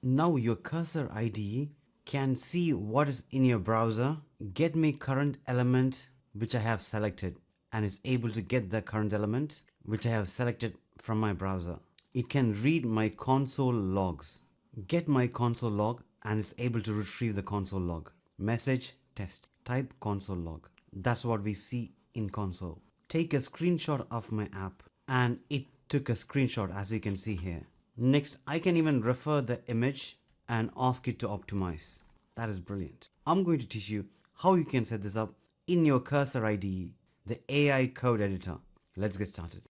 Now your cursor IDE can see what is in your browser, get me current element which I have selected, and it's able to get the current element which I have selected from my browser. It can read my console logs, get my console log, and it's able to retrieve the console log. Message test, type console log. That's what we see in console. Take a screenshot of my app, and it took a screenshot, as you can see here. Next, I can even refer the image and ask it to optimize. That is brilliant. I'm going to teach you how you can set this up in your Cursor IDE, the AI code editor. Let's get started.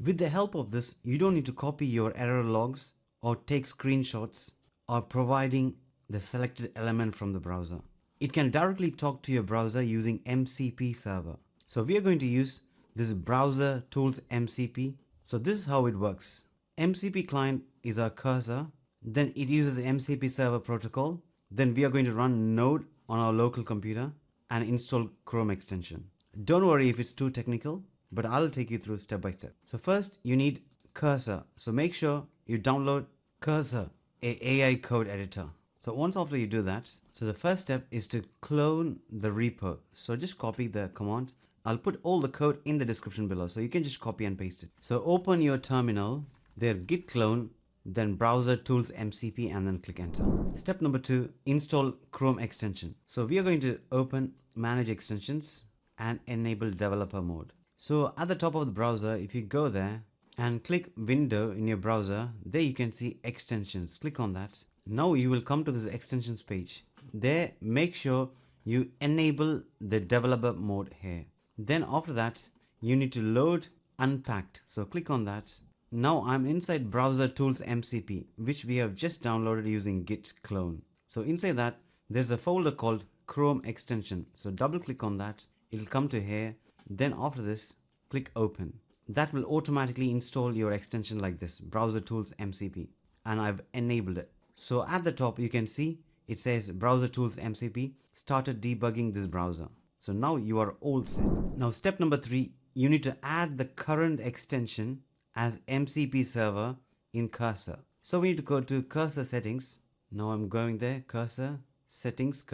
With the help of this, you don't need to copy your error logs or take screenshots or providing the selected element from the browser. It can directly talk to your browser using MCP server. So we are going to use this Browser Tools MCP. So this is how it works. MCP client is our cursor. Then it uses the MCP server protocol. Then we are going to run Node on our local computer and install Chrome extension. Don't worry if it's too technical, but I'll take you through step by step. So first you need Cursor. So make sure you download Cursor, a AI code editor. So once after you do that, so the first step is to clone the repo. So just copy the command. I'll put all the code in the description below, so you can just copy and paste it. So open your terminal, there git clone, then Browser Tools MCP, and then click enter. Step number 2, install Chrome extension. So we are going to open manage extensions and enable developer mode. So at the top of the browser, if you go there and click window in your browser, there you can see extensions. Click on that. Now you will come to this extensions page. There, make sure you enable the developer mode here. Then after that, you need to load unpacked. So click on that. Now I'm inside Browser Tools MCP, which we have just downloaded using git clone. So inside that, there's a folder called Chrome extension. So double click on that. It'll come to here. Then after this, click open. That will automatically install your extension like this, Browser Tools MCP. And I've enabled it. So at the top, you can see it says Browser Tools MCP started debugging this browser. So now you are all set. Now step number 3, you need to add the current extension as MCP server in Cursor. So we need to go to Cursor settings. Now I'm going there, Cursor settings,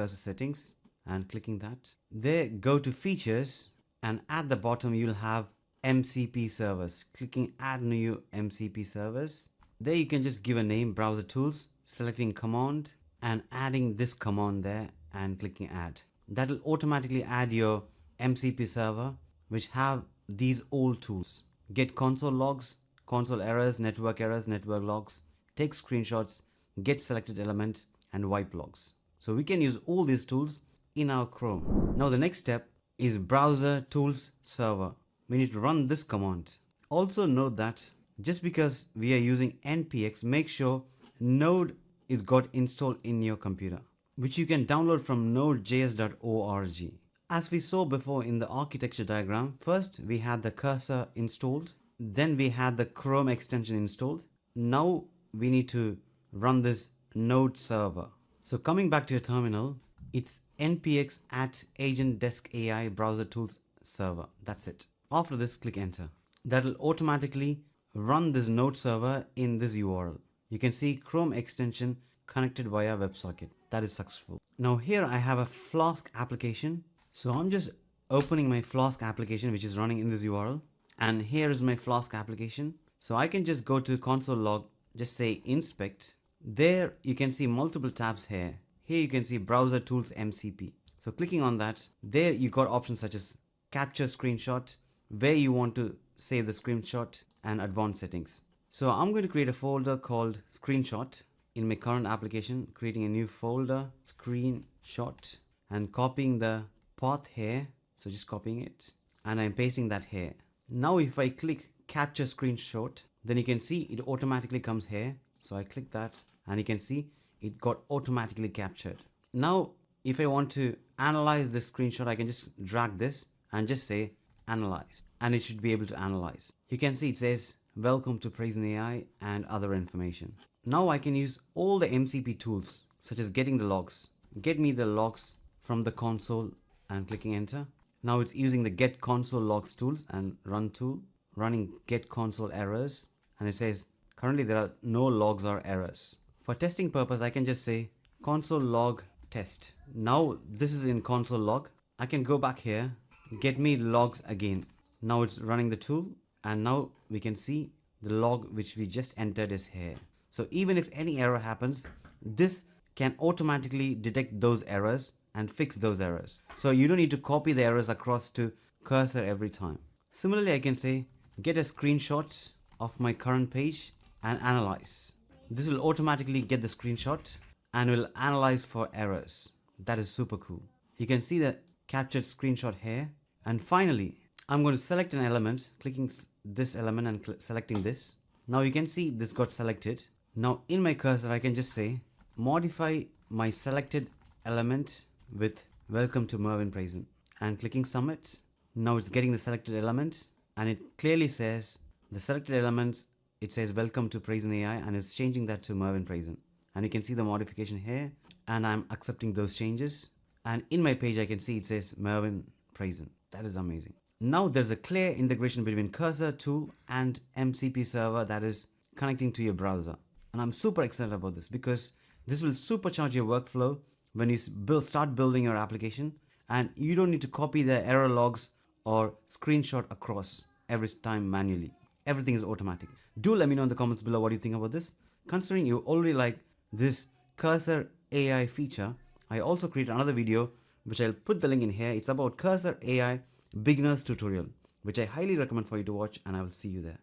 and clicking that. There, go to features, and at the bottom you'll have MCP servers. Clicking add new MCP servers. There you can just give a name, Browser Tools, selecting command and adding this command there and clicking add. That will automatically add your MCP server, which have these old tools. Get console logs, console errors, network logs, take screenshots, get selected element, and wipe logs. So we can use all these tools in our Chrome. Now the next step is Browser Tools server. We need to run this command. Also note that just because we are using npx, make sure Node is got installed in your computer, which you can download from Node.js.org. As we saw before in the architecture diagram, first we had the cursor installed, then we had the Chrome extension installed. Now we need to run this Node server. So coming back to your terminal, it's npx at agent desk AI browser tools server. That's it. After this, click enter. That will automatically run this Node server in this URL. You can see Chrome extension connected via WebSocket. That is successful. Now here I have a Flask application. So I'm just opening my Flask application, which is running in this URL. And here is my Flask application. So I can just go to console log, just say inspect. There you can see multiple tabs here. Here you can see Browser Tools MCP. So clicking on that, there you got options such as capture screenshot, where you want to save the screenshot, and advanced settings. So I'm going to create a folder called screenshot in my current application, creating a new folder, screenshot, and copying the path here. So just copying it, and I'm pasting that here. Now if I click capture screenshot, then you can see it automatically comes here. So I click that and you can see it got automatically captured. Now if I want to analyze this screenshot, I can just drag this and just say analyze, and it should be able to analyze. You can see it says welcome to Praising AI and other information. Now I can use all the MCP tools such as getting the logs. Get me the logs from the console and clicking enter. Now it's using the get console logs tools and run tool, running get console errors, and it says Currently there are no logs or errors. For testing purpose, I can just say console log test. Now this is in console log. I can go back here, get me logs again. Now it's running the tool, and now we can see the log which we just entered is here. So even if any error happens, this can automatically detect those errors and fix those errors. So you don't need to copy the errors across to cursor every time. Similarly, I can say get a screenshot of my current page and analyze. This will automatically get the screenshot and will analyze for errors. That is super cool. You can see the captured screenshot here. And finally, I'm going to select an element, clicking this element and selecting this. Now you can see this got selected. Now in my cursor, I can just say modify my selected element with welcome to Mervyn Prison, and clicking submit. Now it's getting the selected element, and it clearly says the selected elements, it says welcome to Prison AI, and it's changing that to Mervyn Prison. And you can see the modification here, and I'm accepting those changes. And in my page, I can see it says Mervyn Prison. That is amazing. Now there's a clear integration between cursor tool and MCP server that is connecting to your browser. And I'm super excited about this because this will supercharge your workflow when you start building your application, and you don't need to copy the error logs or screenshot across every time manually. Everything is automatic. Do let me know in the comments below what you think about this. Considering you already like this cursor AI feature, I also created another video which I'll put the link in here. It's about cursor AI beginners tutorial, which I highly recommend for you to watch, and I will see you there.